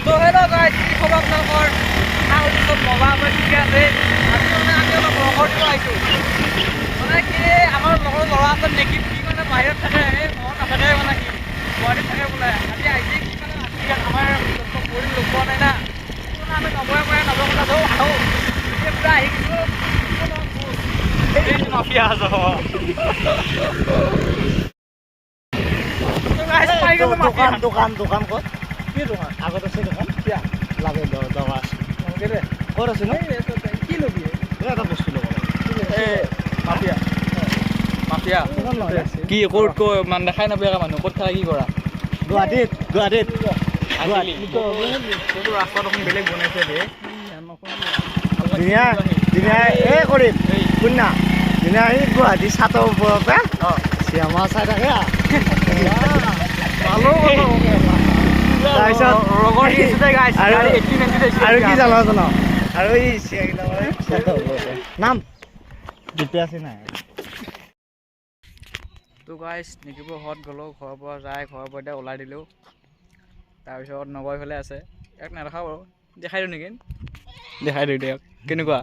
তো hello' guys, কি খবৰ আপোনালোকৰ? আশা কৰিছোঁ চব মজা আছে, ঠিকে আছে। আজি আমি অলপ লগৰ দিব আহিছোঁ। মানে কি আমাৰ লগৰ ল'ৰা আছে নেকি, সি মানে বাহিৰত থাকে, ঘৰত নাথাকে মানে সি গুৱাহাটীত থাকে বোলে। আজি আহিছে কি মানে আমাৰ পৰিল লগ পোৱা নাই না, মানে আমি নবয়ে কথা ধৰো আহোঁ পুৰা আহি গৈছোঁ। মাফিয়া আছ দোকান দোকান দোকান ক'ত? কি দোকান? আগত আছে দোকান কিয়া লাগে দৰকাৰ আছে। দে ক'ত আছে ন? কি ল'বি? এটা বস্তু ল'ব লাগে। মাফিয়া মাফিয়া কি ক'ত মানে দেখাই নাপায় মানুহ ক'ত থাকা কি কৰা? গুৱাহাটীত গুৱাহাটীত ৰাস্তাত অকণ বেলেগ বনাইছে দে ধুনীয়া ধুনীয়া এই কৰিম শুন না ধুনীয়া এই গুৱাহাটী চাটৰ ওপৰৰ পৰা চিনেমা চাই থাকে আৰু কি জানো জানো আৰু এই নাম দুটা আছে নাই। তো গাইছ নিকিব ঘৰত গ'লোঁ, ঘৰৰ পৰা যাই ঘৰৰ পৰা এতিয়া ওলাই দিলোঁ। তাৰপিছত নগৈ ফালে আছে, ইয়াক নেদেখাওঁ বাৰু, দেখাই দিওঁ নেকি? দেখাই দিওঁ দিয়ক। কেনেকুৱা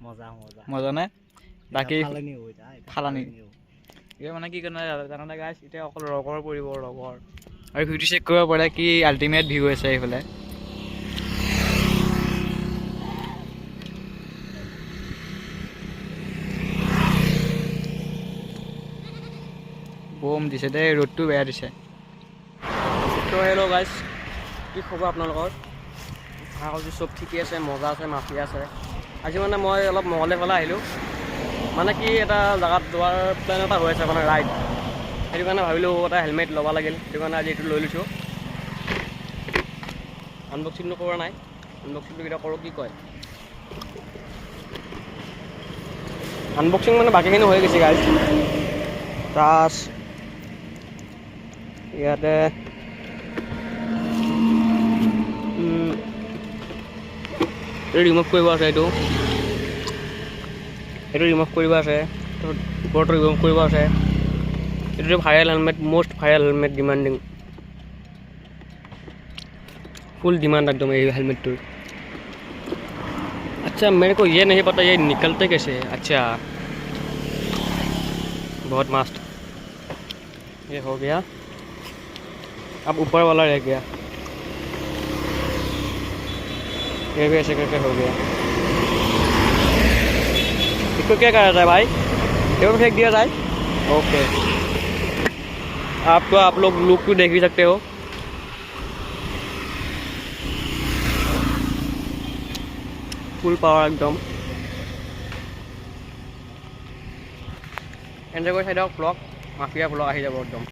মজা মজা মজা নে? বাকী খালা নেকি? এতিয়া মানে কি কাৰণে জানানে গাইছ, এতিয়া অকল লগৰ পৰিব লগৰ, আৰু ভিউটো চেক কৰিব পাৰে কি আল্টিমেট ভিউ আছে এইফালে। বম দিছে দেই, ৰ'দটো বেয়া দিছে। তো হেল্ল' গাইজ, কি খবৰ আপোনালোকৰ? আশা কৰিছোঁ চব ঠিকেই আছে, মজা আছে, মাফিয়া আছে। আজি মানে মই অলপ মঙলে ফালে আহিলোঁ, মানে কি এটা জেগাত যোৱাৰ প্লেন এটা হৈ আছে, মানে ৰাইড। সেইটো কাৰণে ভাবিলোঁ এটা হেলমেট ল'ব লাগিল, সেইটো কাৰণে আজি এইটো লৈ লৈছোঁ। আনবক্সিংটো কৰা নাই, আনবক্সিংটো কেতিয়া কৰোঁ কি কয়। আনবক্সিং মানে বাকীখিনি হৈ গৈছে গাইজ। প্লাছ ইয়াতে ৰিমুভ কৰিব আছে, এইটো ৰিমুভ কৰিব আছে, ওপৰতো ৰিমুভ কৰিব আছে। এইটো viral helmet, most viral helmet, demanding, full demand एकदम ये हेलमेट टूर। अच्छा मेरे को ये नहीं पता ये निकलते कैसे। अच्छा बहुत मस्त, ये हो गया। अब ऊपर वाला रह गया, ये भी ऐसे करके हो गया। इसको क्या करा जाए भाई, ये भी फेंक दिया जाए। ओके, आपको आप लोग लुक भी देख भी सकते हो। ফুল পাৱাৰ একদম। এনজয় কৰি চাই দিয়ক ব্লগ, মাফিয়া ব্লগ আহি যাব একদম।